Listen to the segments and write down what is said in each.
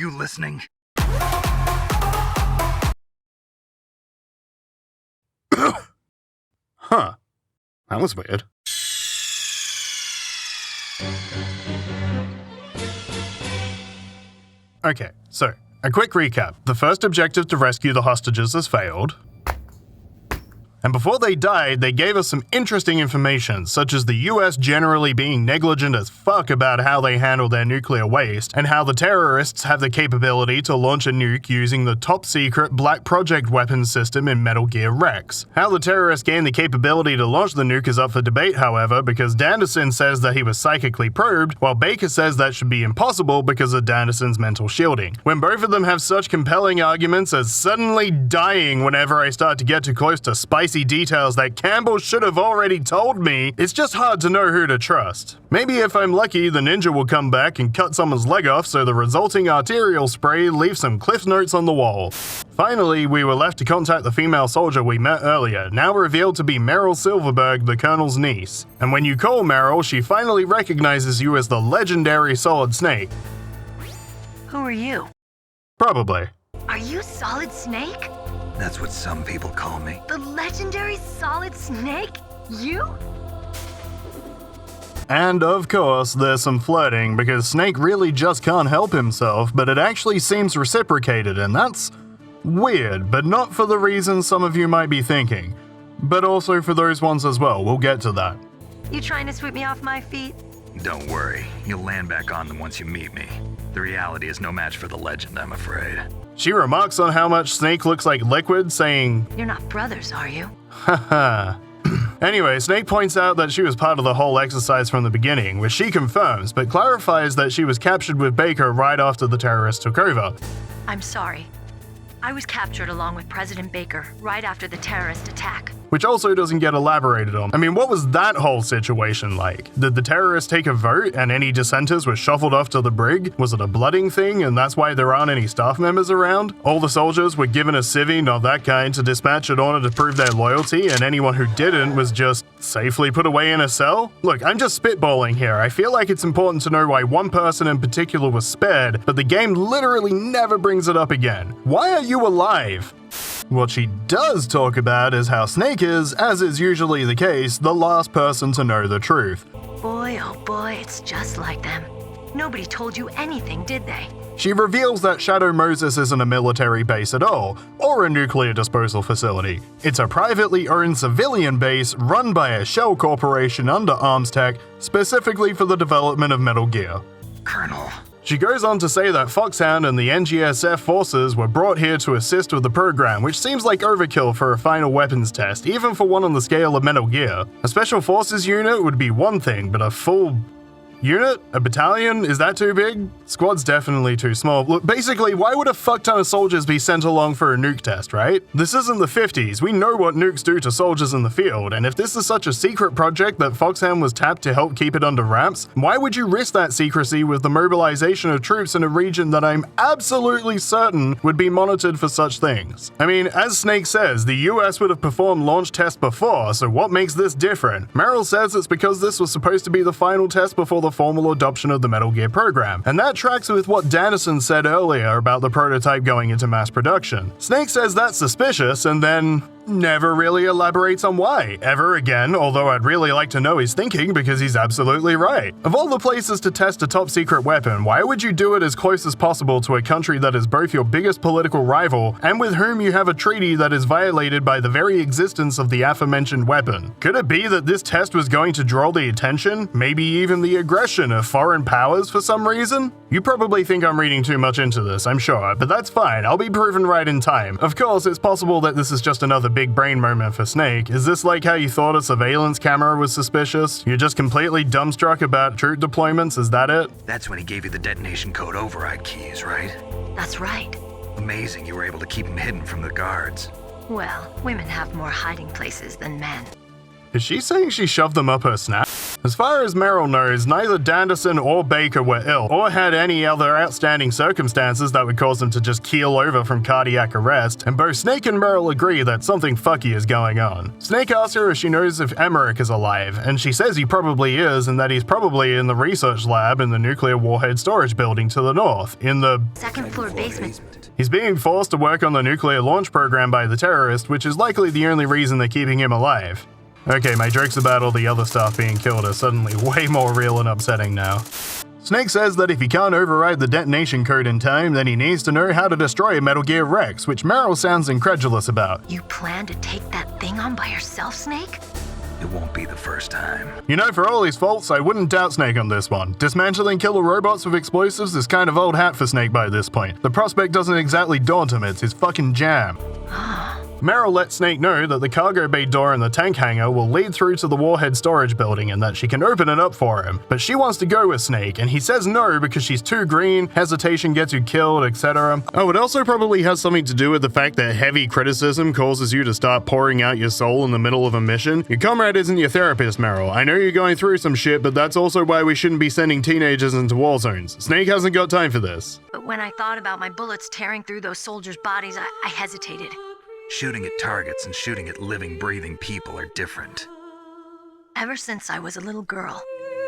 you listening? Huh. That was weird. Okay, so, a quick recap. The first objective to rescue the hostages has failed. And before they died, they gave us some interesting information, such as the US generally being negligent as fuck about how they handle their nuclear waste, and how the terrorists have the capability to launch a nuke using the top-secret Black Project weapons system in Metal Gear Rex. How the terrorists gained the capability to launch the nuke is up for debate, however, because Danderson says that he was psychically probed, while Baker says that should be impossible because of Danderson's mental shielding. When both of them have such compelling arguments as suddenly dying whenever I start to get too close to spicy details that Campbell should have already told me, it's just hard to know who to trust. Maybe if I'm lucky, the ninja will come back and cut someone's leg off so the resulting arterial spray leaves some cliff notes on the wall. Finally, we were left to contact the female soldier we met earlier, now revealed to be Meryl Silverberg, the Colonel's niece. And when you call Meryl, she finally recognizes you as the legendary Solid Snake. Who are you? Probably. Are you Solid Snake? That's what some people call me. The legendary Solid Snake? You? And of course, there's some flirting, because Snake really just can't help himself, but it actually seems reciprocated, and that's weird, but not for the reasons some of you might be thinking. But also for those ones as well, we'll get to that. You trying to sweep me off my feet? Don't worry, you'll land back on them once you meet me. The reality is no match for the legend, I'm afraid. She remarks on how much Snake looks like Liquid, saying, You're not brothers, are you? haha. Anyway, Snake points out that she was part of the whole exercise from the beginning, which she confirms, but clarifies that she was captured with Baker right after the terrorists took over. I'm sorry. I was captured along with President Baker right after the terrorist attack. Which also doesn't get elaborated on. I mean, what was that whole situation like? Did the terrorists take a vote and any dissenters were shuffled off to the brig? Was it a blooding thing and that's why there aren't any staff members around? All the soldiers were given a civvy, not that kind, to dispatch in order to prove their loyalty, and anyone who didn't was just safely put away in a cell? Look, I'm just spitballing here. I feel like it's important to know why one person in particular was spared, but the game literally never brings it up again. Why are you alive? What she does talk about is how Snake is, as is usually the case, the last person to know the truth. Boy, oh boy, it's just like them. Nobody told you anything, did they? She reveals that Shadow Moses isn't a military base at all, or a nuclear disposal facility. It's a privately owned civilian base run by a shell corporation under Arms Tech, specifically for the development of Metal Gear. Colonel. She goes on to say that Foxhound and the NGSF forces were brought here to assist with the program, which seems like overkill for a final weapons test, even for one on the scale of Metal Gear. A special forces unit would be one thing, but a full unit? A battalion? Is that too big? Squad's definitely too small. Look, basically, why would a fuck ton of soldiers be sent along for a nuke test, right? This isn't the 50s. We know what nukes do to soldiers in the field, and if this is such a secret project that Foxhound was tapped to help keep it under wraps, why would you risk that secrecy with the mobilization of troops in a region that I'm absolutely certain would be monitored for such things? I mean, as Snake says, the US would have performed launch tests before, so what makes this different? Meryl says it's because this was supposed to be the final test before the formal adoption of the Metal Gear program, and that tracks with what Danderson said earlier about the prototype going into mass production. Snake says that's suspicious and then never really elaborates on why, ever again, although I'd really like to know his thinking because he's absolutely right. Of all the places to test a top secret weapon, why would you do it as close as possible to a country that is both your biggest political rival and with whom you have a treaty that is violated by the very existence of the aforementioned weapon? Could it be that this test was going to draw the attention, maybe even the aggression of foreign powers for some reason? You probably think I'm reading too much into this, I'm sure, but that's fine, I'll be proven right in time. Of course, it's possible that this is just another big brain moment for Snake. Is this like how you thought a surveillance camera was suspicious? You're just completely dumbstruck about troop deployments, is that it? That's when he gave you the detonation code override keys, right? That's right. Amazing you were able to keep them hidden from the guards. Well, women have more hiding places than men. Is she saying she shoved them up her snap? As far as Meryl knows, neither Danderson or Baker were ill, or had any other outstanding circumstances that would cause them to just keel over from cardiac arrest, and both Snake and Meryl agree that something fucky is going on. Snake asks her if she knows if Emmerich is alive, and she says he probably is, and that he's probably in the research lab in the nuclear warhead storage building to the north, in the second floor basement. He's being forced to work on the nuclear launch program by the terrorist, which is likely the only reason they're keeping him alive. Okay, my jokes about all the other stuff being killed are suddenly way more real and upsetting now. Snake says that if he can't override the detonation code in time, then he needs to know how to destroy Metal Gear Rex, which Meryl sounds incredulous about. You plan to take that thing on by yourself, Snake? It won't be the first time. You know, for all his faults, I wouldn't doubt Snake on this one. Dismantling killer robots with explosives is kind of old hat for Snake by this point. The prospect doesn't exactly daunt him, it's his fucking jam. Meryl lets Snake know that the cargo bay door in the tank hangar will lead through to the warhead storage building and that she can open it up for him. But she wants to go with Snake, and he says no because she's too green, hesitation gets you killed, etc. Oh, it also probably has something to do with the fact that heavy criticism causes you to start pouring out your soul in the middle of a mission. Your comrade isn't your therapist, Meryl. I know you're going through some shit, but that's also why we shouldn't be sending teenagers into war zones. Snake hasn't got time for this. But when I thought about my bullets tearing through those soldiers' bodies, I hesitated. Shooting at targets and shooting at living, breathing people are different. Ever since I was a little girl,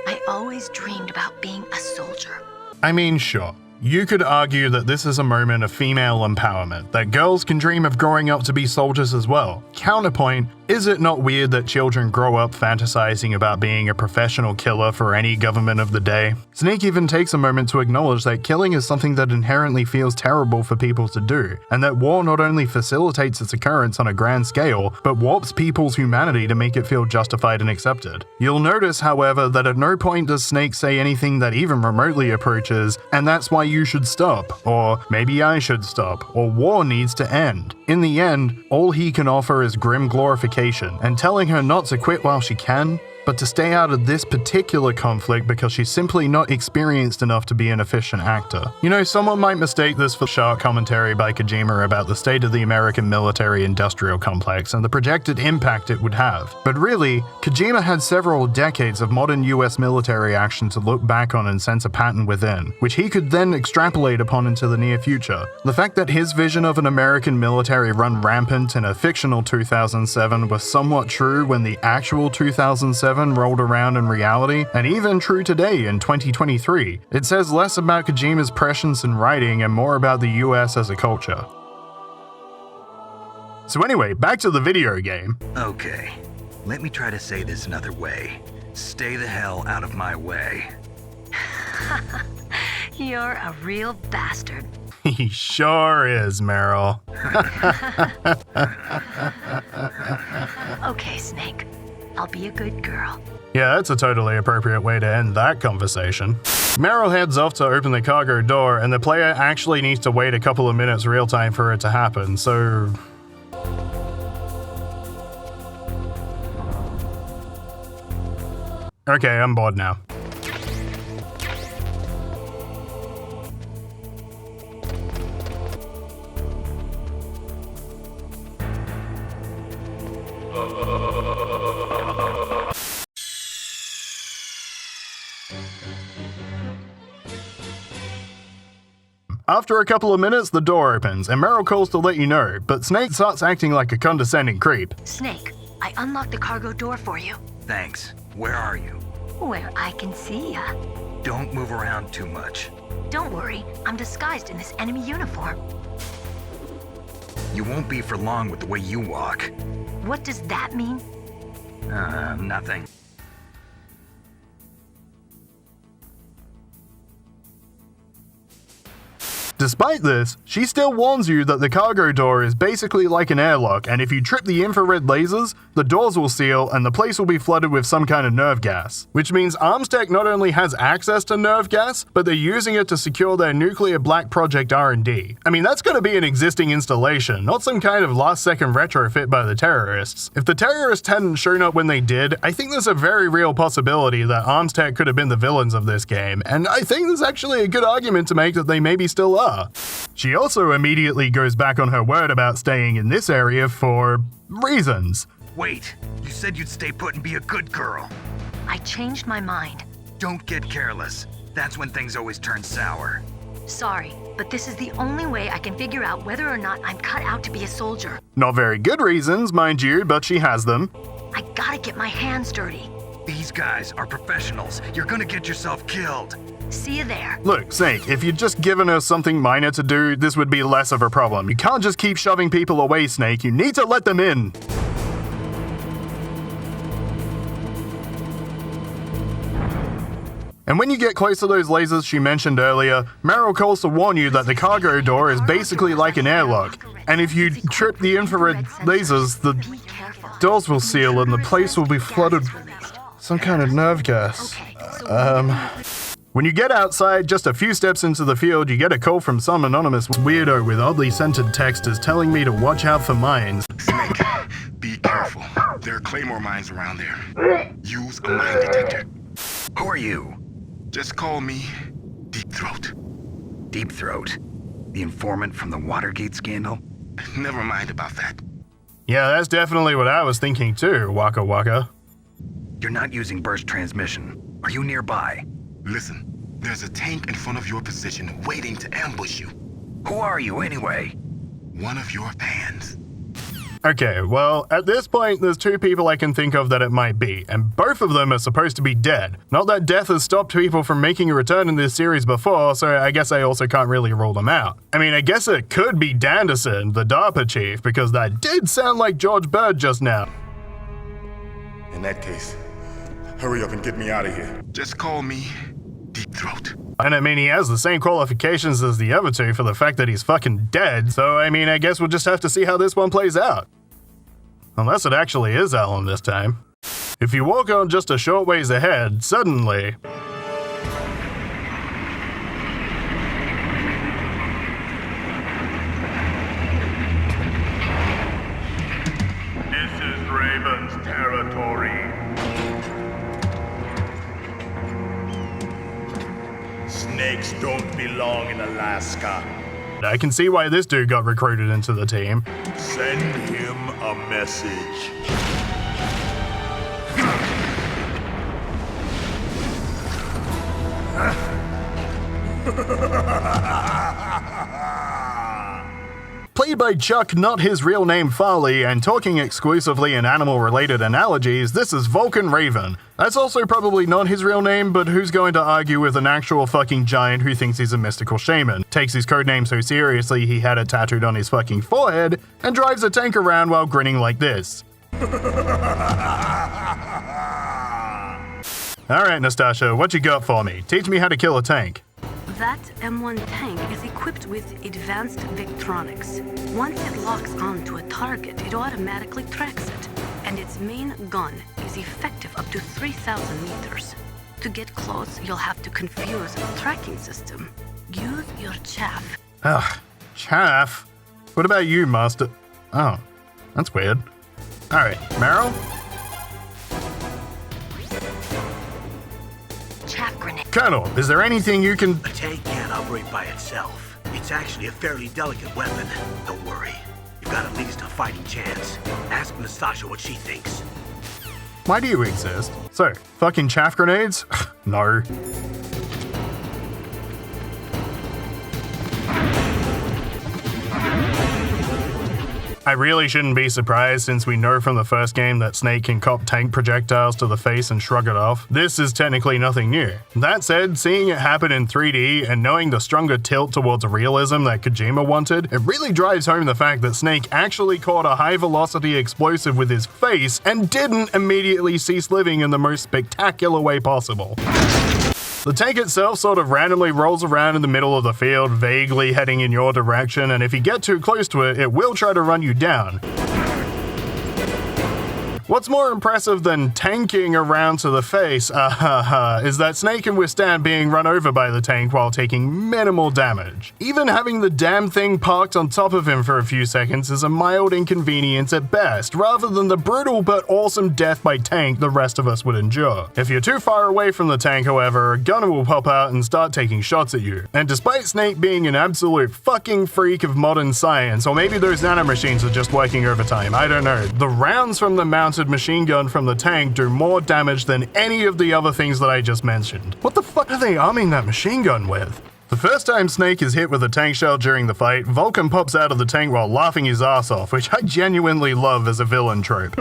I always dreamed about being a soldier. I mean, sure. You could argue that this is a moment of female empowerment, that girls can dream of growing up to be soldiers as well. Counterpoint, is it not weird that children grow up fantasizing about being a professional killer for any government of the day? Snake even takes a moment to acknowledge that killing is something that inherently feels terrible for people to do, and that war not only facilitates its occurrence on a grand scale, but warps people's humanity to make it feel justified and accepted. You'll notice, however, that at no point does Snake say anything that even remotely approaches, and that's why you should stop, or maybe I should stop, or war needs to end. In the end, all he can offer is grim glorification, and telling her not to quit while she can, but to stay out of this particular conflict because she's simply not experienced enough to be an efficient actor. You know, someone might mistake this for sharp commentary by Kojima about the state of the American military-industrial complex and the projected impact it would have. But really, Kojima had several decades of modern US military action to look back on and sense a pattern within, which he could then extrapolate upon into the near future. The fact that his vision of an American military run rampant in a fictional 2007 was somewhat true when the actual 2007 rolled around in reality, and even true today in 2023. It says less about Kojima's prescience in writing and more about the US as a culture. So anyway, back to the video game. Okay, let me try to say this another way. Stay the hell out of my way. You're a real bastard. He sure is, Meryl. Okay, Snake. I'll be a good girl. Yeah, that's a totally appropriate way to end that conversation. Meryl heads off to open the cargo door, and the player actually needs to wait a couple of minutes real time for it to happen, so... Okay, I'm bored now. After a couple of minutes, the door opens, and Meryl calls to let you know, but Snake starts acting like a condescending creep. Snake, I unlocked the cargo door for you. Thanks. Where are you? Where I can see ya. Don't move around too much. Don't worry, I'm disguised in this enemy uniform. You won't be for long with the way you walk. What does that mean? Nothing. Despite this, she still warns you that the cargo door is basically like an airlock, and if you trip the infrared lasers, the doors will seal and the place will be flooded with some kind of nerve gas. Which means Armstech not only has access to nerve gas, but they're using it to secure their nuclear black project R&D. I mean, that's gonna be an existing installation, not some kind of last-second retrofit by the terrorists. If the terrorists hadn't shown up when they did, I think there's a very real possibility that Armstech could have been the villains of this game, and I think there's actually a good argument to make that they maybe still are. She also immediately goes back on her word about staying in this area for reasons. Wait, you said you'd stay put and be a good girl. I changed my mind. Don't get careless. That's when things always turn sour. Sorry, but this is the only way I can figure out whether or not I'm cut out to be a soldier. Not very good reasons, mind you, but she has them. I gotta get my hands dirty. These guys are professionals. You're gonna get yourself killed. See you there. Look, Snake, if you'd just given her something minor to do, this would be less of a problem. You can't just keep shoving people away, Snake. You need to let them in. And when you get close to those lasers she mentioned earlier, Meryl calls to warn you that the cargo door is basically like an airlock. And if you trip the infrared lasers, the doors will seal and the place will be flooded with some kind of nerve gas. When you get outside, just a few steps into the field, you get a call from some anonymous weirdo with oddly scented texters telling me to watch out for mines. Snake, be careful. There are claymore mines around there. Use a mine detector. Who are you? Just call me Deep Throat. Deep Throat? The informant from the Watergate scandal? Never mind about that. Yeah, that's definitely what I was thinking too, Waka Waka. You're not using burst transmission. Are you nearby? Listen, there's a tank in front of your position waiting to ambush you. Who are you anyway? One of your fans. Okay, well, at this point, there's two people I can think of that it might be, and both of them are supposed to be dead. Not that death has stopped people from making a return in this series before, so I guess I also can't really rule them out. I mean, I guess it could be Danderson, the DARPA chief, because that did sound like George Bird just now. In that case, hurry up and get me out of here. Just call me Deep Throat. And I mean, he has the same qualifications as the other two for the fact that he's fucking dead, so I mean, I guess we'll just have to see how this one plays out. Unless it actually is Alan this time. If you walk on just a short ways ahead, suddenly... This is Raven's territory. Snakes don't belong in Alaska. I can see why this dude got recruited into the team. Send him a message. Played by Chuck, not his real name Farley, and talking exclusively in animal-related analogies, this is Vulcan Raven. That's also probably not his real name, but who's going to argue with an actual fucking giant who thinks he's a mystical shaman, takes his codename so seriously he had it tattooed on his fucking forehead, and drives a tank around while grinning like this. Alright, Nastasha, what you got for me? Teach me how to kill a tank. That M1 tank is equipped with advanced Victronics. Once it locks onto a target, it automatically tracks it, and its main gun is effective up to 3,000 meters. To get close, you'll have to confuse the tracking system. Use your chaff. Ugh, chaff? What about you, Master? Oh, that's weird. Alright, Meryl? Chaff grenade. Colonel, is there anything you can... A tank can't operate by itself. It's actually a fairly delicate weapon. Don't worry. You've got at least a fighting chance. Ask Nastasha what she thinks. Why do you exist? So, fucking chaff grenades? No. I really shouldn't be surprised since we know from the first game that Snake can cop tank projectiles to the face and shrug it off. This is technically nothing new. That said, seeing it happen in 3D and knowing the stronger tilt towards realism that Kojima wanted, it really drives home the fact that Snake actually caught a high-velocity explosive with his face and didn't immediately cease living in the most spectacular way possible. The tank itself sort of randomly rolls around in the middle of the field, vaguely heading in your direction, and if you get too close to it, it will try to run you down. What's more impressive than tanking around to the face, is that Snake can withstand being run over by the tank while taking minimal damage. Even having the damn thing parked on top of him for a few seconds is a mild inconvenience at best, rather than the brutal but awesome death by tank the rest of us would endure. If you're too far away from the tank, however, a gunner will pop out and start taking shots at you. And despite Snake being an absolute fucking freak of modern science, or maybe those nanomachines are just working overtime, I don't know, the rounds from the mounted automated machine gun from the tank do more damage than any of the other things that I just mentioned. What the fuck are they arming that machine gun with? The first time Snake is hit with a tank shell during the fight, Vulcan pops out of the tank while laughing his ass off, which I genuinely love as a villain trope.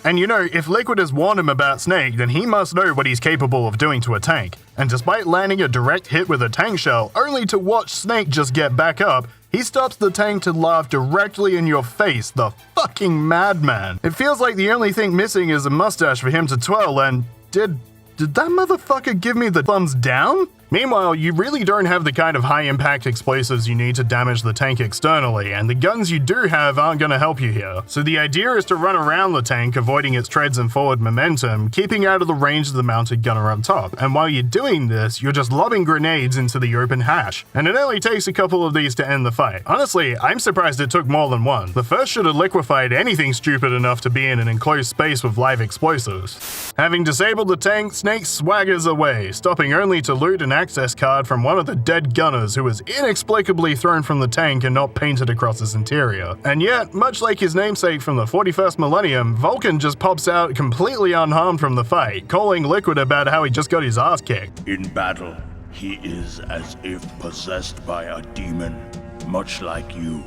And you know, if Liquid has warned him about Snake, then he must know what he's capable of doing to a tank. And despite landing a direct hit with a tank shell, only to watch Snake just get back up, he stops the tank to laugh directly in your face, the fucking madman. It feels like the only thing missing is a mustache for him to twirl, and did that motherfucker give me the thumbs down? Meanwhile, you really don't have the kind of high-impact explosives you need to damage the tank externally, and the guns you do have aren't going to help you here. So the idea is to run around the tank, avoiding its treads and forward momentum, keeping out of the range of the mounted gunner up top. And while you're doing this, you're just lobbing grenades into the open hash. And it only takes a couple of these to end the fight. Honestly, I'm surprised it took more than one. The first should have liquefied anything stupid enough to be in an enclosed space with live explosives. Having disabled the tank, Snake swaggers away, stopping only to loot an access card from one of the dead gunners who was inexplicably thrown from the tank and not painted across its interior. And yet, much like his namesake from the 41st millennium, Vulcan just pops out completely unharmed from the fight, calling Liquid about how he just got his ass kicked. In battle, he is as if possessed by a demon. Much like you,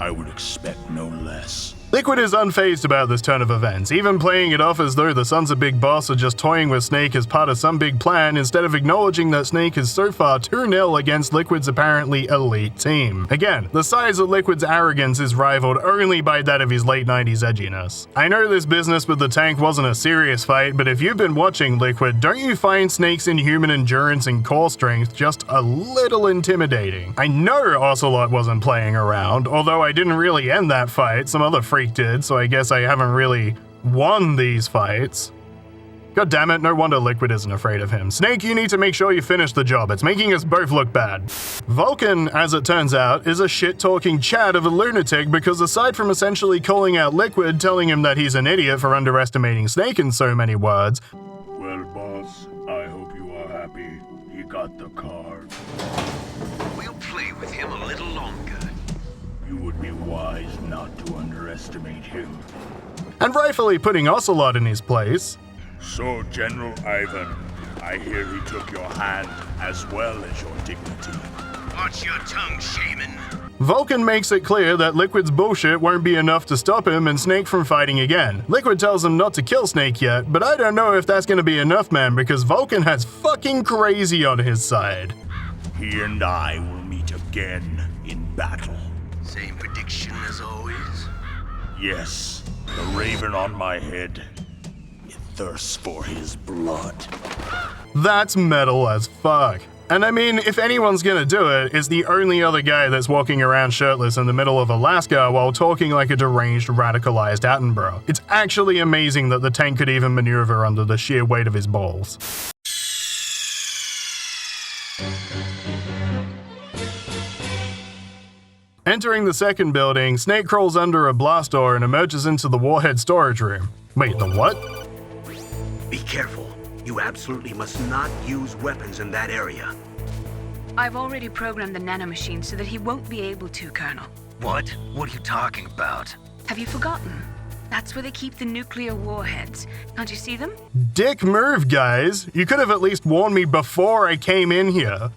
I would expect no less. Liquid is unfazed about this turn of events, even playing it off as though the Sons of Big Boss are just toying with Snake as part of some big plan instead of acknowledging that Snake is so far 2-0 against Liquid's apparently elite team. Again, the size of Liquid's arrogance is rivaled only by that of his late 90s edginess. I know this business with the tank wasn't a serious fight, but if you've been watching Liquid, don't you find Snake's inhuman endurance and core strength just a little intimidating? I know Ocelot wasn't playing around, although I didn't really end that fight, some other freak did, so I guess I haven't really won these fights. God damn it, no wonder Liquid isn't afraid of him. Snake, you need to make sure you finish the job. It's making us both look bad. Vulcan, as it turns out, is a shit-talking Chad of a lunatic because aside from essentially calling out Liquid, telling him that he's an idiot for underestimating Snake in so many words. Well, boss, I hope you are happy. He got the card. We'll play with him a little longer. You would be wise not to underestimate him. And rightfully putting Ocelot in his place. So, General Ivan, I hear he took your hand as well as your dignity. Watch your tongue, shaman. Vulcan makes it clear that Liquid's bullshit won't be enough to stop him and Snake from fighting again. Liquid tells him not to kill Snake yet, but I don't know if that's gonna be enough, man, because Vulcan has fucking crazy on his side. He and I will meet again in battle. Same prediction as always? Yes, the raven on my head. It thirsts for his blood. That's metal as fuck. And I mean, if anyone's gonna do it, it's the only other guy that's walking around shirtless in the middle of Alaska while talking like a deranged, radicalized Attenborough. It's actually amazing that the tank could even maneuver under the sheer weight of his balls. Entering the second building, Snake crawls under a blast door and emerges into the warhead storage room. Wait, the what? Be careful. You absolutely must not use weapons in that area. I've already programmed the nanomachine so that he won't be able to, Colonel. What? What are you talking about? Have you forgotten? That's where they keep the nuclear warheads. Can't you see them? Dick move, guys. You could have at least warned me before I came in here.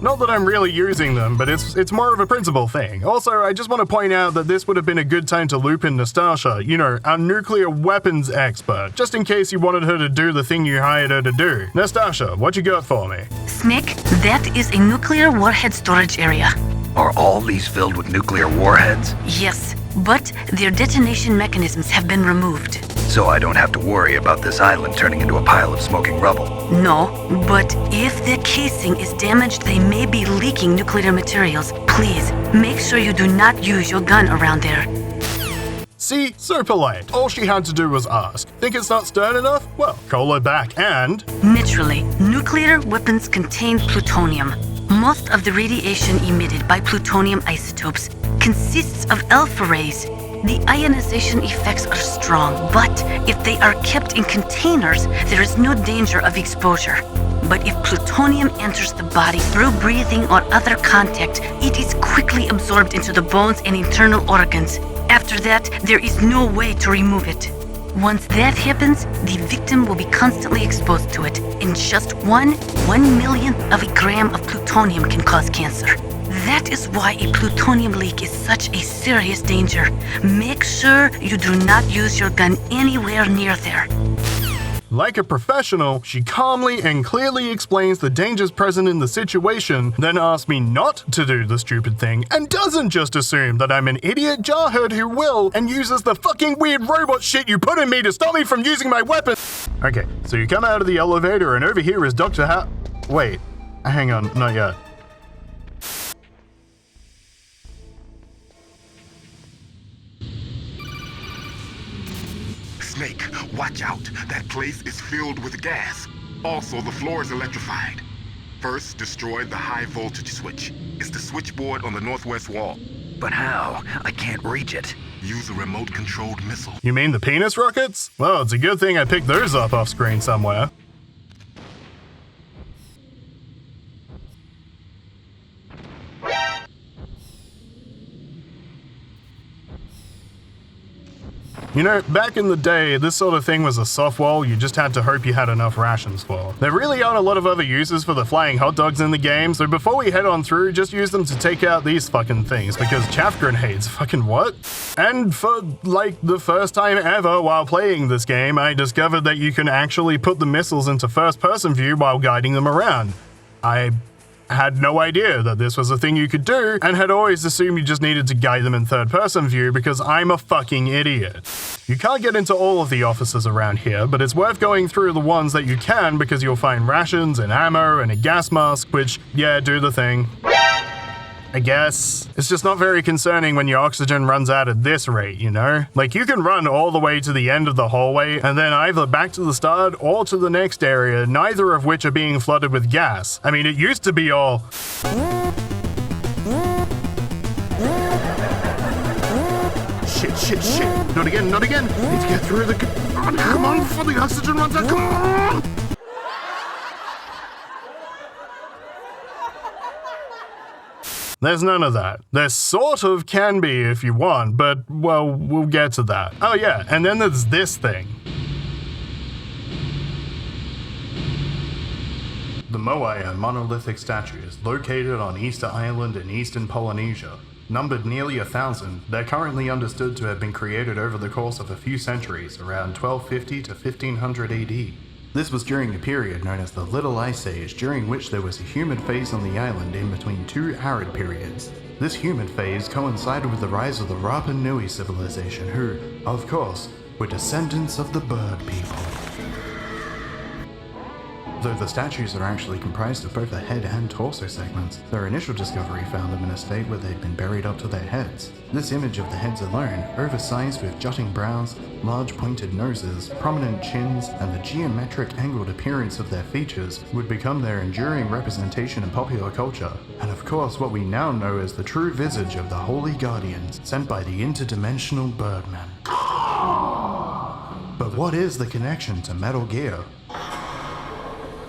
Not that I'm really using them, but it's more of a principle thing. Also, I just want to point out that this would have been a good time to loop in Nastasha, you know, our nuclear weapons expert, just in case you wanted her to do the thing you hired her to do. Nastasha, what you got for me? Snake, that is a nuclear warhead storage area. Are all these filled with nuclear warheads? Yes, but their detonation mechanisms have been removed. So I don't have to worry about this island turning into a pile of smoking rubble. No, but if the casing is damaged, they may be leaking nuclear materials. Please, make sure you do not use your gun around there. See, so polite. All she had to do was ask. Think it's not stern enough? Well, call her back and... Naturally, nuclear weapons contain plutonium. Most of the radiation emitted by plutonium isotopes consists of alpha rays. The ionization effects are strong, but if they are kept in containers, there is no danger of exposure. But if plutonium enters the body through breathing or other contact, it is quickly absorbed into the bones and internal organs. After that, there is no way to remove it. Once that happens, the victim will be constantly exposed to it, and just 1/1,000,000th of a gram of plutonium can cause cancer. That is why a plutonium leak is such a serious danger. Make sure you do not use your gun anywhere near there. Like a professional, she calmly and clearly explains the dangers present in the situation, then asks me not to do the stupid thing, and doesn't just assume that I'm an idiot jarhead who will, and uses the fucking weird robot shit you put in me to stop me from using my weapon. Okay, so you come out of the elevator and over here is Dr. Wait, hang on, not yet. Snake, watch out. That place is filled with gas. Also, the floor is electrified. First, destroy the high voltage switch. It's the switchboard on the northwest wall. But how? I can't reach it. Use a remote-controlled missile. You mean the penis rockets? Well, it's a good thing I picked those up off screen somewhere. You know, back in the day, this sort of thing was a soft wall you just had to hope you had enough rations for. There really aren't a lot of other uses for the flying hot dogs in the game, so before we head on through, just use them to take out these fucking things, because chaff grenades, fucking what? And for, like, the first time ever while playing this game, I discovered that you can actually put the missiles into first-person view while guiding them around. I had no idea that this was a thing you could do, and had always assumed you just needed to guide them in third-person view because I'm a fucking idiot. You can't get into all of the offices around here, but it's worth going through the ones that you can because you'll find rations and ammo and a gas mask, which, yeah, do the thing. I guess. It's just not very concerning when your oxygen runs out at this rate, you know? Like, you can run all the way to the end of the hallway and then either back to the start or to the next area, neither of which are being flooded with gas. I mean, it used to be all... Shit. Not again. Need to get through the... Oh, come on, before the oxygen runs out, come on! There's none of that. There sort of can be if you want, but, well, we'll get to that. Oh yeah, and then there's this thing. The Moai monolithic statues, located on Easter Island in eastern Polynesia. Numbered nearly 1,000, they're currently understood to have been created over the course of a few centuries, around 1250 to 1500 AD. This was during a period known as the Little Ice Age, during which there was a humid phase on the island in between two arid periods. This humid phase coincided with the rise of the Rapa Nui civilization who, of course, were descendants of the bird people. Though the statues are actually comprised of both the head and torso segments, their initial discovery found them in a state where they'd been buried up to their heads. This image of the heads alone, oversized with jutting brows, large pointed noses, prominent chins, and the geometric angled appearance of their features, would become their enduring representation in popular culture, and of course what we now know as the true visage of the Holy Guardians, sent by the interdimensional Birdman. But what is the connection to Metal Gear?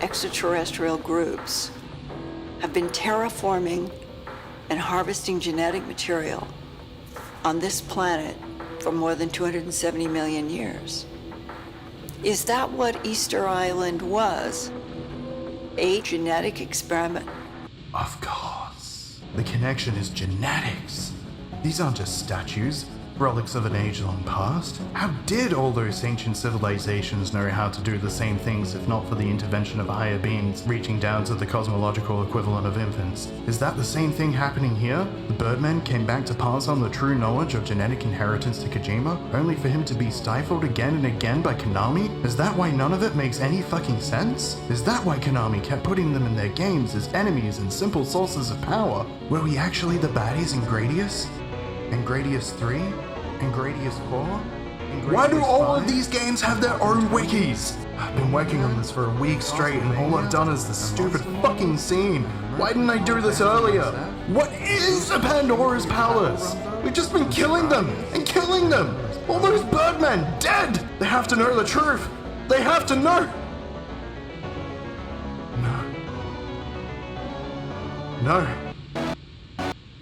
Extraterrestrial groups have been terraforming and harvesting genetic material on this planet for more than 270 million years. Is that what Easter Island was? A genetic experiment? Of course. The connection is genetics. These aren't just statues, relics of an age-long past. How did all those ancient civilizations know how to do the same things if not for the intervention of higher beings reaching down to the cosmological equivalent of infants? Is that the same thing happening here? The Birdmen came back to pass on the true knowledge of genetic inheritance to Kojima, only for him to be stifled again and again by Konami? Is that why none of it makes any fucking sense? Is that why Konami kept putting them in their games as enemies and simple sources of power? Were we actually the baddies in Gradius? And Gradius 3? And Gradius 4? And Gradius Why do all 5? Of these games have their own wikis? I've been working on this for a week straight and all I've done is this stupid fucking scene. Why didn't I do this earlier? What is a Pandora's Palace? We've just been killing them and killing them. All those Birdmen dead. They have to know the truth. They have to know. No. No.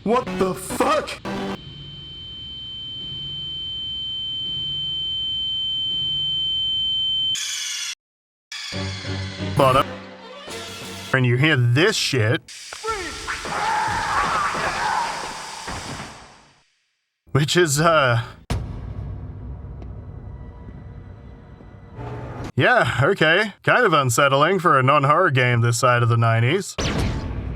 What the fuck? But when you hear this shit, which is, yeah, okay. Kind of unsettling for a non-horror game this side of the 90s.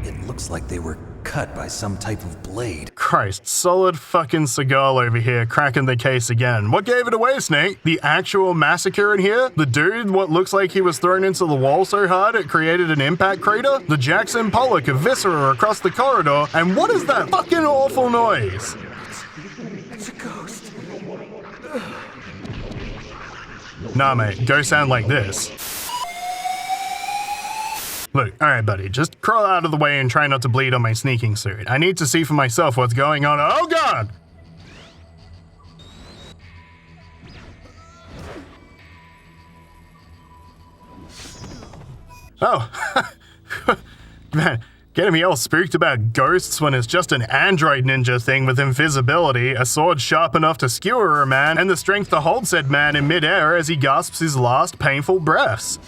It looks like they were cut by some type of blade. Christ, solid fucking Seagal over here cracking the case again. What gave it away, Snake? The actual massacre in here? The dude what looks like he was thrown into the wall so hard it created an impact crater? The Jackson Pollock of viscera across the corridor? And what is that fucking awful noise? It's a ghost. Nah, mate, ghosts sound like this. Look, alright buddy, just crawl out of the way and try not to bleed on my sneaking suit. I need to see for myself what's going on. Oh god! Oh, man, getting me all spooked about ghosts when it's just an android ninja thing with invisibility, a sword sharp enough to skewer a man, and the strength to hold said man in midair as he gasps his last painful breaths.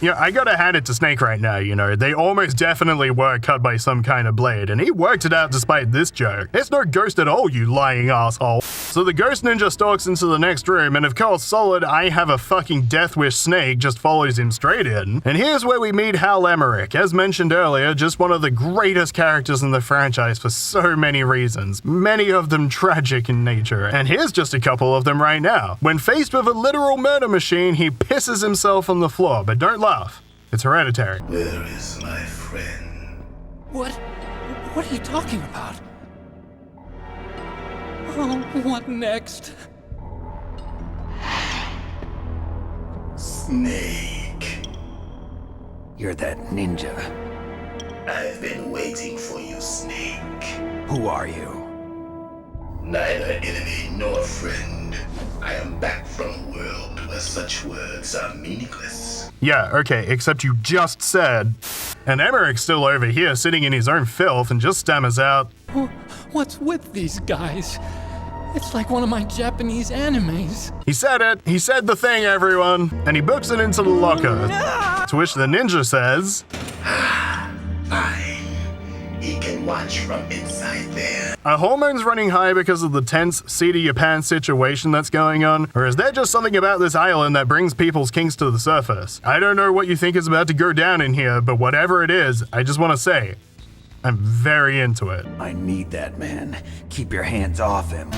You know, I gotta hand it to Snake right now, you know, they almost definitely were cut by some kind of blade, and he worked it out despite this joke. It's no ghost at all, you lying asshole. So the ghost ninja stalks into the next room, and of course, solid I have a fucking death wish Snake just follows him straight in. And here's where we meet Hal Emmerich, as mentioned earlier, just one of the greatest characters in the franchise for so many reasons, many of them tragic in nature, and here's just a couple of them right now. When faced with a literal murder machine, he pisses himself on the floor, but don't laugh. It's hereditary. Where is my friend? What are you talking about? Oh, what next? Snake. You're that ninja. I've been waiting for you, Snake. Who are you? Neither enemy nor friend. I am back from a world where such words are meaningless. Yeah, okay, except you just said. And Emmerich's still over here sitting in his own filth and just stammers out, What's with these guys? It's like one of my Japanese animes. He said it. He said the thing, everyone. And he books it into the locker. To which the ninja says, Fine. He can watch from inside there. Are hormones running high because of the tense, seat-of-your-pants situation that's going on? Or is there just something about this island that brings people's kinks to the surface? I don't know what you think is about to go down in here, but whatever it is, I just want to say, I'm very into it. I need that man. Keep your hands off him.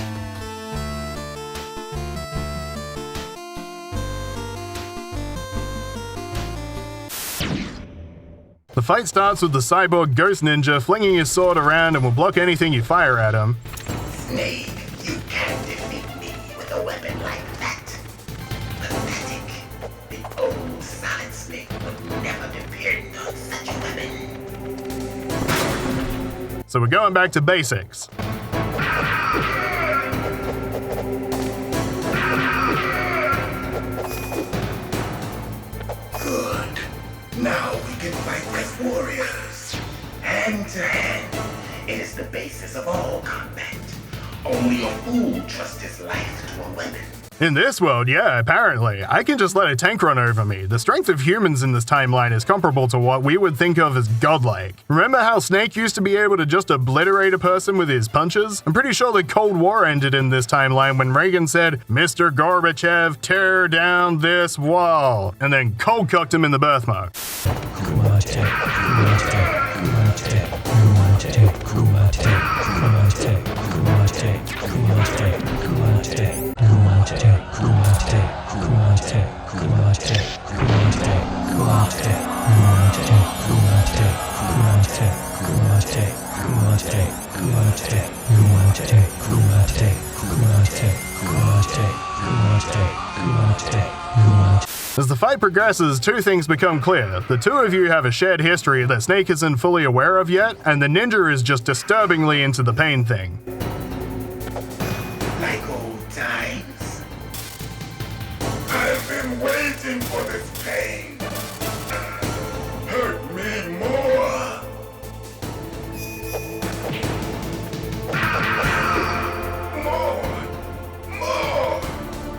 The fight starts with the cyborg ghost ninja flinging his sword around and will block anything you fire at him. Snake, you can't defeat me with a weapon like that. Pathetic. The old Solid Snake would never depend on such a weapon. So we're going back to basics. Good. Now we can fight as warriors. Hand to hand. It is the basis of all combat. Only a fool trusts his life to a weapon. In this world, yeah, apparently. I can just let a tank run over me. The strength of humans in this timeline is comparable to what we would think of as godlike. Remember how Snake used to be able to just obliterate a person with his punches? I'm pretty sure the Cold War ended in this timeline when Reagan said, Mr. Gorbachev, tear down this wall, and then cold cocked him in the birthmark. As the fight progresses, two things become clear. The two of you have a shared history that Snake isn't fully aware of yet, and the ninja is just disturbingly into the pain thing. Like old times. I've been waiting for this pain. Hurt me more.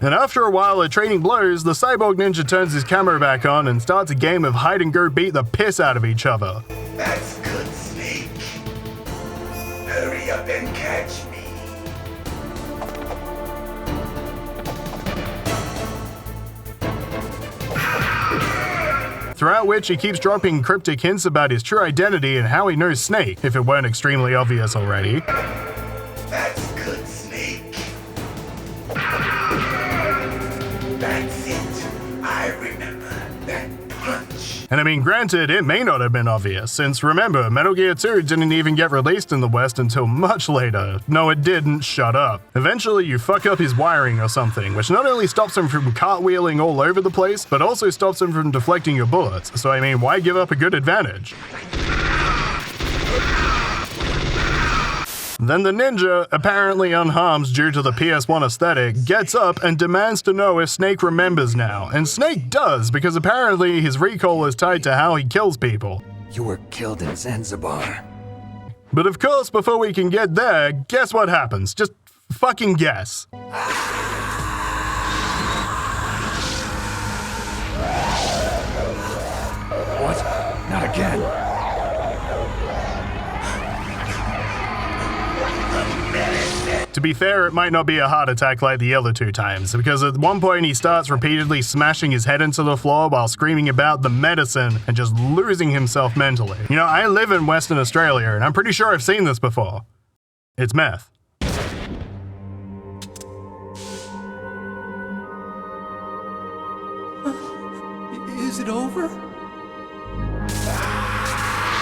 And after a while of trading blows, the cyborg ninja turns his camera back on and starts a game of hide and go beat the piss out of each other. That's good, Snake. Hurry up and catch me. Throughout which he keeps dropping cryptic hints about his true identity and how he knows Snake, if it weren't extremely obvious already. That's good, Snake. That's it. I remember that punch. And I mean, granted, it may not have been obvious, since remember, Metal Gear 2 didn't even get released in the West until much later. No, it didn't, shut up. Eventually, you fuck up his wiring or something, which not only stops him from cartwheeling all over the place, but also stops him from deflecting your bullets. So I mean, why give up a good advantage? Then the ninja, apparently unharmed due to the PS1 aesthetic, gets up and demands to know if Snake remembers now. And Snake does, because apparently his recall is tied to how he kills people. You were killed in Zanzibar. But of course, before we can get there, guess what happens? Just fucking guess. What? Not again. To be fair, it might not be a heart attack like the other two times, because at one point he starts repeatedly smashing his head into the floor while screaming about the medicine and just losing himself mentally. You know, I live in Western Australia, and I'm pretty sure I've seen this before. It's meth. Is it over?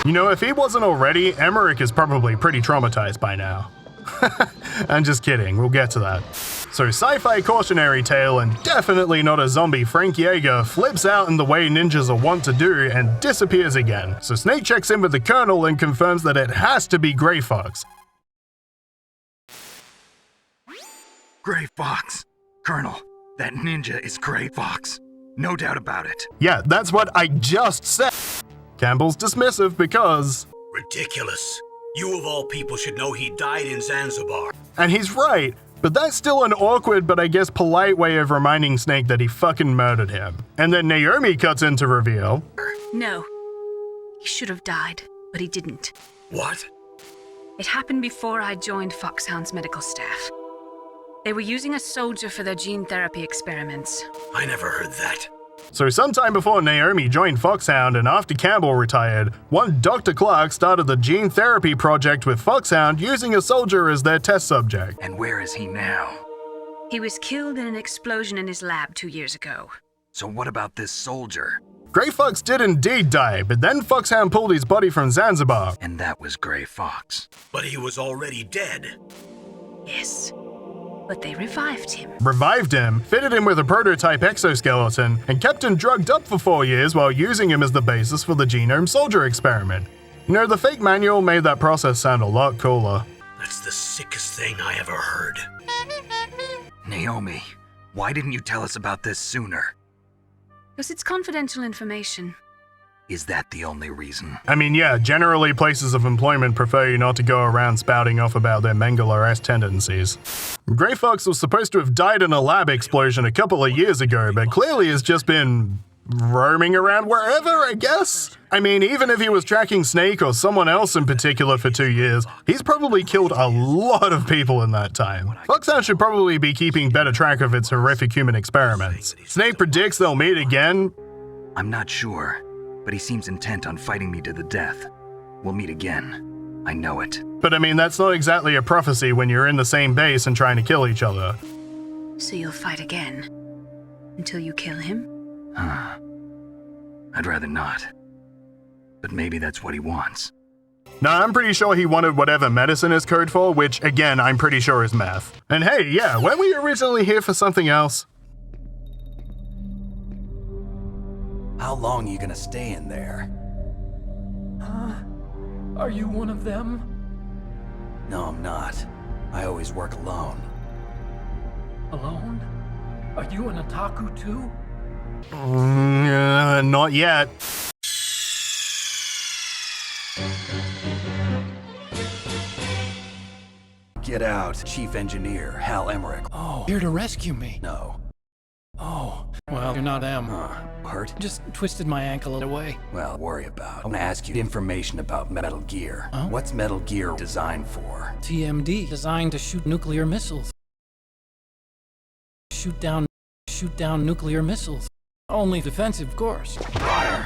You know, if he wasn't already, Emmerich is probably pretty traumatized by now. I'm just kidding, we'll get to that. So sci-fi cautionary tale and definitely not a zombie Frank Yeager flips out in the way ninjas are wont to do and disappears again. So Snake checks in with the Colonel and confirms that it has to be Grey Fox. Grey Fox. Colonel, that ninja is Grey Fox. No doubt about it. Yeah, that's what I just said. Campbell's dismissive because... Ridiculous. You of all people should know he died in Zanzibar. And he's right, but that's still an awkward but I guess polite way of reminding Snake that he fucking murdered him. And then Naomi cuts in to reveal... No. He should have died, but he didn't. What? It happened before I joined Foxhound's medical staff. They were using a soldier for their gene therapy experiments. I never heard that. So sometime before Naomi joined Foxhound and after Campbell retired, one Dr. Clark started the gene therapy project with Foxhound using a soldier as their test subject. And where is he now? He was killed in an explosion in his lab 2 years ago. So what about this soldier? Grey Fox did indeed die, but then Foxhound pulled his body from Zanzibar. And that was Grey Fox. But he was already dead. Yes. But they revived him. Revived him, fitted him with a prototype exoskeleton, and kept him drugged up for 4 years while using him as the basis for the genome soldier experiment. You know, the fake manual made that process sound a lot cooler. That's the sickest thing I ever heard. Naomi, why didn't you tell us about this sooner? Because it's confidential information. Is that the only reason? I mean, yeah, generally places of employment prefer you not to go around spouting off about their Mengele-esque tendencies. Grey Fox was supposed to have died in a lab explosion a couple of years ago, but clearly has just been roaming around wherever, I guess? I mean, even if he was tracking Snake or someone else in particular for 2 years, he's probably killed a lot of people in that time. Foxhound should probably be keeping better track of its horrific human experiments. Snake predicts they'll meet again. I'm not sure, but he seems intent on fighting me to the death. We'll meet again. I know it. But I mean, that's not exactly a prophecy when you're in the same base and trying to kill each other. So you'll fight again? Until you kill him? I'd rather not. But maybe that's what he wants. Nah, I'm pretty sure he wanted whatever medicine is code for, which, again, I'm pretty sure is meth. And hey, yeah, weren't we originally here for something else? How long are you gonna stay in there? Are you one of them? No, I'm not. I always work alone. Alone? Are you an otaku too? Not yet. Get out, Chief Engineer Hal Emmerich. Oh, here to rescue me. No, Oh, well, you're not M. Hurt? Just twisted my ankle away. Well, worry about. I want to ask you information about Metal Gear. Huh? What's Metal Gear designed for? TMD, designed to shoot nuclear missiles. Shoot down nuclear missiles. Only defensive, of course.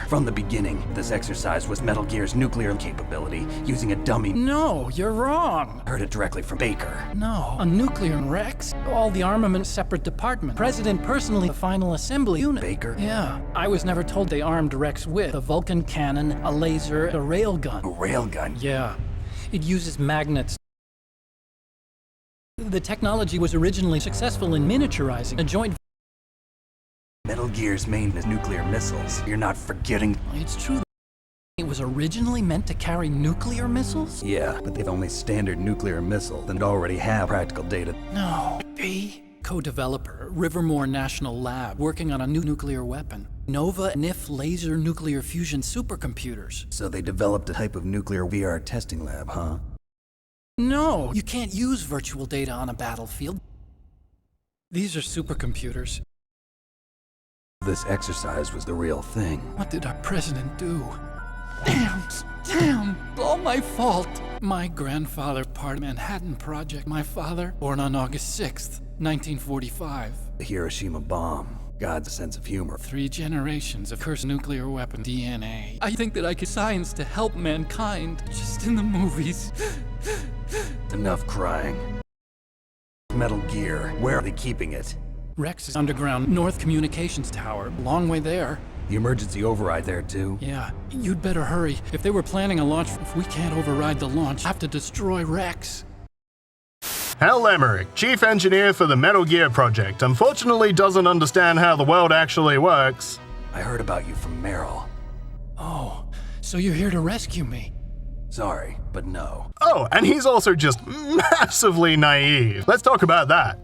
From the beginning, this exercise was Metal Gear's nuclear capability, using a dummy. No, you're wrong. Heard it directly from Baker. No, a nuclear Rex? All the armament separate department. President personally the final assembly unit. Baker? Yeah. I was never told they armed Rex with a Vulcan cannon, a laser, a railgun. A railgun? Yeah. It uses magnets. The technology was originally successful in miniaturizing a joint. Metal Gear's main is nuclear missiles. You're not forgetting. It's true. It was originally meant to carry nuclear missiles? Yeah, but they've only standard nuclear missiles and already have practical data. No. B. Co-developer, Rivermore National Lab, working on a new nuclear weapon. Nova NIF laser nuclear fusion supercomputers. So they developed a type of nuclear VR testing lab, huh? No, you can't use virtual data on a battlefield. These are supercomputers. This exercise was the real thing. What did our president do? Damn, all my fault. My grandfather part of Manhattan Project. My father, born on August 6th, 1945. The Hiroshima bomb. God's sense of humor. 3 generations of cursed nuclear weapon DNA. I think that I could science to help mankind, just in the movies. Enough crying. Metal Gear, where are they keeping it? Rex's underground North Communications Tower, long way there. The emergency override there too? Yeah, you'd better hurry. If they were planning a launch, if we can't override the launch, have to destroy Rex. Hal Emmerich, chief engineer for the Metal Gear project, unfortunately doesn't understand how the world actually works. I heard about you from Meryl. Oh, so you're here to rescue me? Sorry, but no. Oh, and he's also just massively naive. Let's talk about that.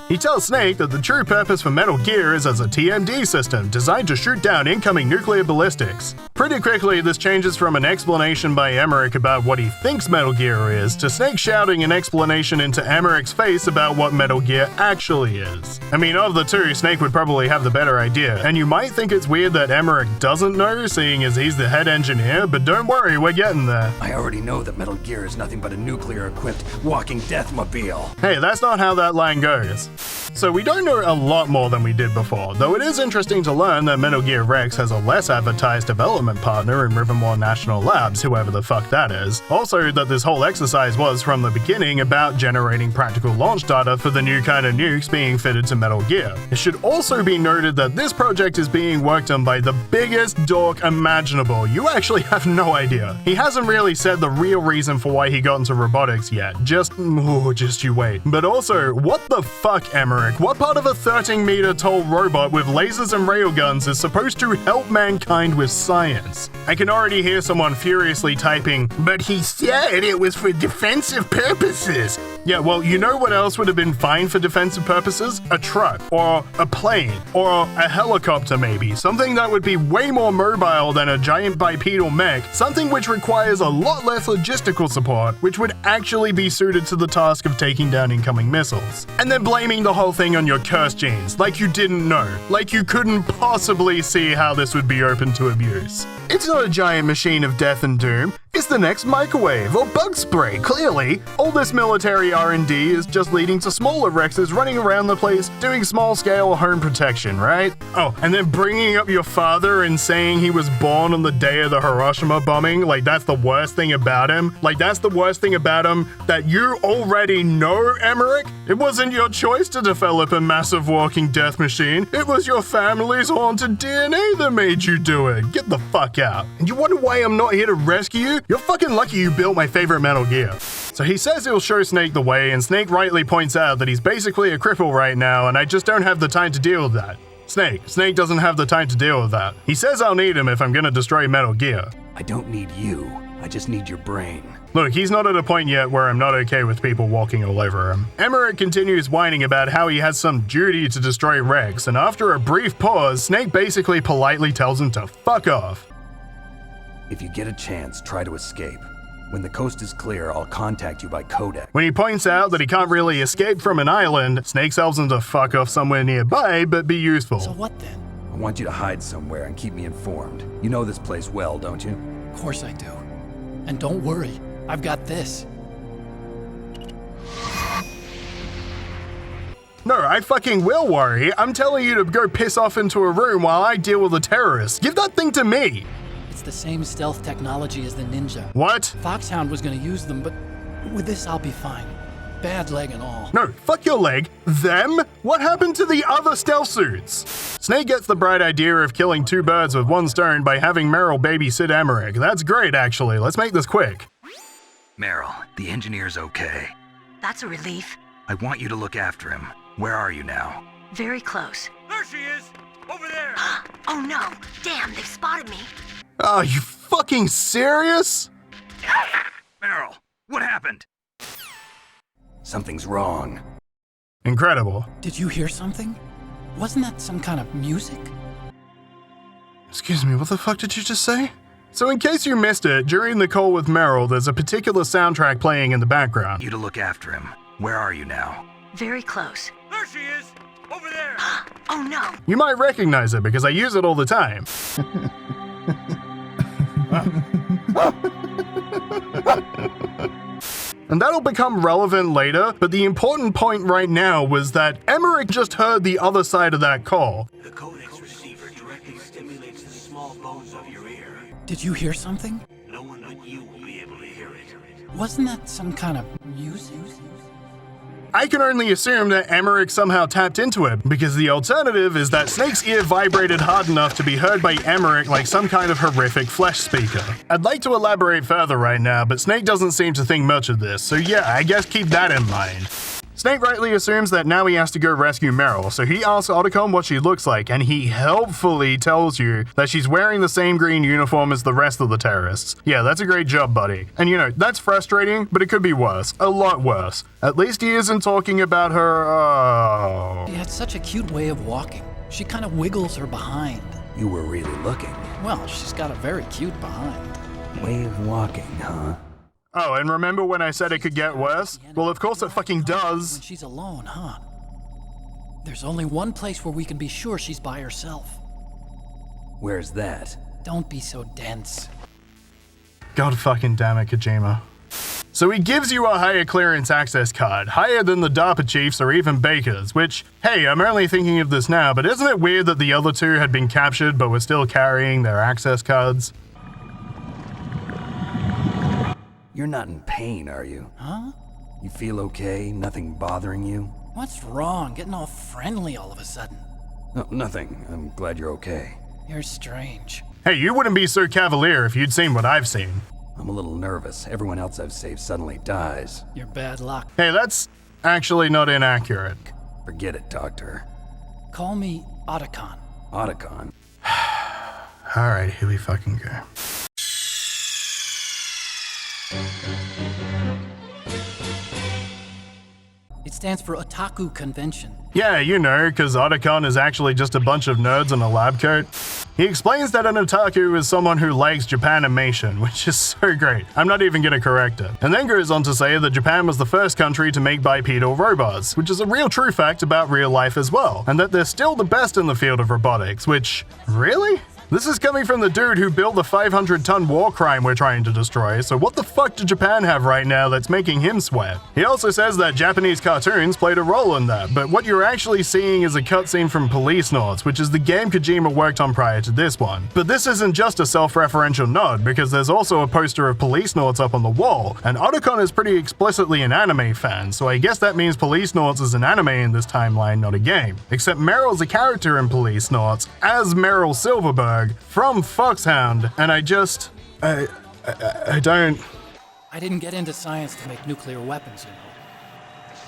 He tells Snake that the true purpose for Metal Gear is as a TMD system designed to shoot down incoming nuclear ballistics. Pretty quickly, this changes from an explanation by Emmerich about what he thinks Metal Gear is to Snake shouting an explanation into Emmerich's face about what Metal Gear actually is. I mean, of the two, Snake would probably have the better idea, and you might think it's weird that Emmerich doesn't know, seeing as he's the head engineer, but don't worry, we're getting there. I already know that Metal Gear is nothing but a nuclear-equipped walking deathmobile. Hey, that's not how that line goes. So we don't know a lot more than we did before, though it is interesting to learn that Metal Gear Rex has a less advertised development partner in Rivermore National Labs, whoever the fuck that is. Also, that this whole exercise was from the beginning about generating practical launch data for the new kind of nukes being fitted to Metal Gear. It should also be noted that this project is being worked on by the biggest dork imaginable. You actually have no idea. He hasn't really said the real reason for why he got into robotics yet. Just you wait. But also, what the fuck, Emmerich? What part of a 13-meter tall robot with lasers and railguns is supposed to help mankind with science? I can already hear someone furiously typing, "But he said it was for defensive purposes." Yeah, well, you know what else would have been fine for defensive purposes? A truck, or a plane, or a helicopter maybe. Something that would be way more mobile than a giant bipedal mech, something which requires a lot less logistical support, which would actually be suited to the task of taking down incoming missiles. And then blaming the whole thing on your curse genes, like you didn't know, like you couldn't possibly see how this would be open to abuse. It's not a giant machine of death and doom, it's the next microwave or bug spray, clearly. All this military R&D is just leading to smaller Rexes running around the place doing small-scale home protection, right? Oh, and then bringing up your father and saying he was born on the day of the Hiroshima bombing, like that's the worst thing about him? Like that's the worst thing about him that you already know, Emmerich? It wasn't your choice to develop a massive walking death machine. It was your family's haunted DNA that made you do it. Get the fuck out. And you wonder why I'm not here to rescue you? You're fucking lucky you built my favorite Metal Gear. So he says he'll show Snake the way, and Snake rightly points out that he's basically a cripple right now, and I just don't have the time to deal with that. Snake doesn't have the time to deal with that. He says I'll need him if I'm gonna destroy Metal Gear. I don't need you. I just need your brain. Look, he's not at a point yet where I'm not okay with people walking all over him. Emmerich continues whining about how he has some duty to destroy Rex, and after a brief pause, Snake basically politely tells him to fuck off. If you get a chance, try to escape. When the coast is clear, I'll contact you by codec. When he points out that he can't really escape from an island, Snake tells him to fuck off somewhere nearby, but be useful. So what then? I want you to hide somewhere and keep me informed. You know this place well, don't you? Of course I do. And don't worry, I've got this. No, I fucking will worry. I'm telling you to go piss off into a room while I deal with the terrorists. Give that thing to me! It's the same stealth technology as the ninja. What? Foxhound was gonna use them, but with this I'll be fine. Bad leg and all. No, fuck your leg. Them? What happened to the other stealth suits? Snake gets the bright idea of killing two birds with one stone by having Meryl babysit Emmerich. That's great, actually. Let's make this quick. Meryl, the engineer's okay. That's a relief. I want you to look after him. Where are you now? Very close. There she is! Over there! Oh no! Damn, they've spotted me. Are you fucking serious? Meryl, what happened? Something's wrong. Incredible. Did you hear something? Wasn't that some kind of music? Excuse me, what the fuck did you just say? So in case you missed it, during the call with Meryl, there's a particular soundtrack playing in the background. You to look after him. Where are you now? Very close. There she is! Over there! Oh no! You might recognize it because I use it all the time. And that'll become relevant later, but the important point right now was that Emmerich just heard the other side of that call. The codex receiver directly stimulates the small bones of your ear. Did you hear something? No one but you will be able to hear it. Wasn't that some kind of music? I can only assume that Emmerich somehow tapped into it, because the alternative is that Snake's ear vibrated hard enough to be heard by Emmerich like some kind of horrific flesh speaker. I'd like to elaborate further right now, but Snake doesn't seem to think much of this, so yeah, I guess keep that in mind. Snake rightly assumes that now he has to go rescue Meryl, so he asks Otacon what she looks like, and he helpfully tells you that she's wearing the same green uniform as the rest of the terrorists. Yeah, that's a great job, buddy. And you know, that's frustrating, but it could be worse. A lot worse. At least he isn't talking about her, oh. She had such a cute way of walking. She kind of wiggles her behind. You were really looking. Well, she's got a very cute behind. Way of walking, huh? Oh, and remember when I said it could get worse? Well, of course it fucking does. When she's alone, huh? There's only one place where we can be sure she's by herself. Where's that? Don't be so dense. God fucking damn it, Kojima. So he gives you a higher clearance access card, higher than the DARPA chiefs or even Baker's, which, hey, I'm only thinking of this now, but isn't it weird that the other two had been captured but were still carrying their access cards? You're not in pain, are you? Huh? You feel okay? Nothing bothering you? What's wrong? Getting all friendly all of a sudden. No, nothing. I'm glad you're okay. You're strange. Hey, you wouldn't be so cavalier if you'd seen what I've seen. I'm a little nervous. Everyone else I've saved suddenly dies. You're bad luck. Hey, that's actually not inaccurate. Forget it, Doctor. Call me Otacon. Otacon? Alright, here we fucking go. It stands for Otaku Convention. Yeah, you know, because Otacon is actually just a bunch of nerds in a lab coat. He explains that an otaku is someone who likes Japanimation, which is so great. I'm not even gonna correct it. And then goes on to say that Japan was the first country to make bipedal robots, which is a real true fact about real life as well. And that they're still the best in the field of robotics, which, really? This is coming from the dude who built the 500-ton war crime we're trying to destroy, so what the fuck does Japan have right now that's making him sweat? He also says that Japanese cartoons played a role in that, but what you're actually seeing is a cutscene from Police Notes, which is the game Kojima worked on prior to this one. But this isn't just a self-referential nod, because there's also a poster of Police Notes up on the wall, and Otacon is pretty explicitly an anime fan, so I guess that means Police Notes is an anime in this timeline, not a game. Except Meryl's a character in Police Notes, as Meryl Silverberg, from Foxhound, and I don't... I didn't get into science to make nuclear weapons, you know.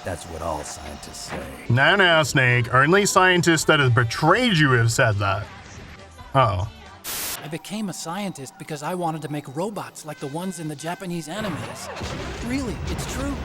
That's what all scientists say. Now, Snake, only scientists that have betrayed you have said that. Oh. I became a scientist because I wanted to make robots like the ones in the Japanese animes. Really, it's true.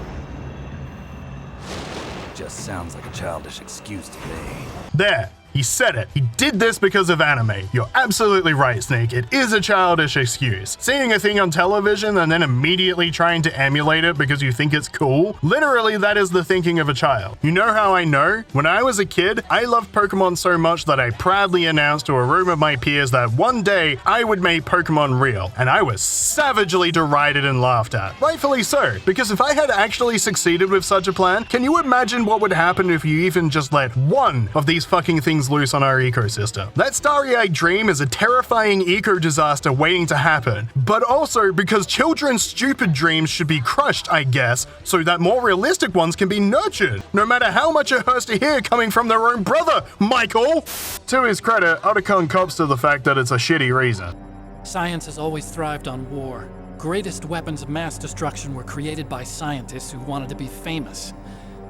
Just sounds like a childish excuse to me. There. He said it. He did this because of anime. You're absolutely right, Snake. It is a childish excuse. Seeing a thing on television and then immediately trying to emulate it because you think it's cool, literally that is the thinking of a child. You know how I know? When I was a kid, I loved Pokemon so much that I proudly announced to a room of my peers that one day I would make Pokemon real, and I was savagely derided and laughed at. Rightfully so, because if I had actually succeeded with such a plan, can you imagine what would happen if you even just let one of these fucking things loose on our ecosystem? That starry-eyed dream is a terrifying eco-disaster waiting to happen, but also because children's stupid dreams should be crushed, I guess, so that more realistic ones can be nurtured, no matter how much it hurts to hear coming from their own brother, Michael! To his credit, Otacon cops to the fact that it's a shitty reason. Science has always thrived on war. Greatest weapons of mass destruction were created by scientists who wanted to be famous.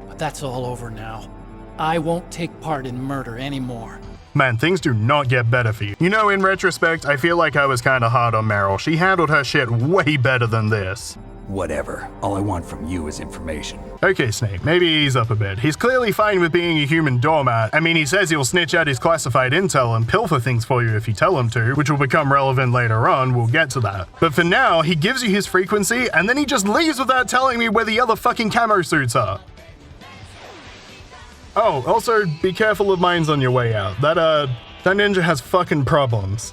But that's all over now. I won't take part in murder anymore. Man, things do not get better for you. You know, in retrospect, I feel like I was kinda hard on Meryl. She handled her shit way better than this. Whatever. All I want from you is information. Okay, Snake, maybe ease up a bit. He's clearly fine with being a human doormat. I mean, he says he'll snitch out his classified intel and pilfer things for you if you tell him to, which will become relevant later on, we'll get to that. But for now, he gives you his frequency, and then he just leaves without telling me where the other fucking camo suits are. Oh, also, be careful of mines on your way out. That ninja has fucking problems.